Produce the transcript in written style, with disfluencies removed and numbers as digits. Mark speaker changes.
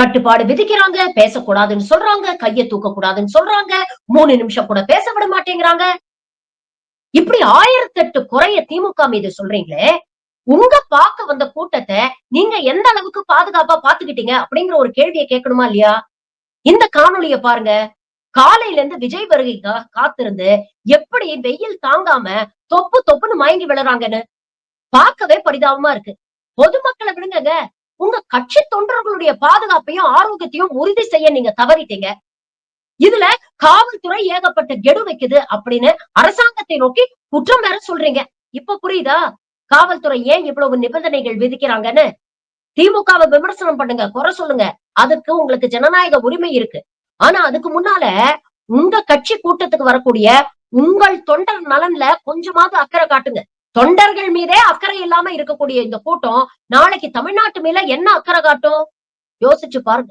Speaker 1: கட்டுப்பாடு விதிக்கிறாங்க, பேசக்கூடாதுன்னு சொல்றாங்க, கைய தூக்க கூடாதுன்னு சொல்றாங்க, 3 நிமிஷம் கூட பேச விட மாட்டேங்கிறாங்க. இப்படி 1008 குறைய திமுக மீது சொல்றீங்களே, உங்க பாக்க வந்த கூட்டத்த நீங்க எந்த அளவுக்கு பாதுகாப்பா பாத்துக்கிட்டீங்க அப்படிங்கிற ஒரு கேள்விய கேட்கணுமா இல்லையா? இந்த காணொளிய பாருங்க. காலையில இருந்து விஜய் வருகைக்காக காத்திருந்து எப்படி வெயில் தாங்காம தொப்பு தொப்புன்னு மயங்கி விழுறாங்கன்னு பார்க்கவே பரிதாபமா இருக்கு. பொதுமக்கள விடுங்கங்க. உங்க கட்சி தொண்டர்களுடைய பாதுகாப்பையும், ஆரோக்கியத்தையும் உறுதி செய்ய நீங்க தவறிட்டீங்க. இதுல காவல்துறை ஏகப்பட்ட கெடு வைக்குது அப்படின்னு அரசாங்கத்தை நோக்கி குற்றம் வேற சொல்றீங்க. இப்ப புரியுதா? காவல்துறை ஏன் இவ்வளவு நிபந்தனைகள் விதிக்கிறாங்கன்னு? திமுகவை விமர்சனம் பண்ணுங்க, குறை சொல்லுங்க. அதுக்கு உங்களுக்கு ஜனநாயக உரிமை இருக்கு. ஆனா அதுக்கு முன்னால உங்க கட்சி கூட்டத்துக்கு வரக்கூடிய உங்கள் தொண்டர் நலன்ல கொஞ்சமாவது அக்கறை காட்டுங்க. தொண்டர்கள் மீதே அக்கறை இல்லாம இருக்கக்கூடிய இந்த கூட்டம் நாளைக்கு தமிழ்நாட்டு மேல என்ன அக்கறை காட்டும்? யோசிச்சு பாருங்க.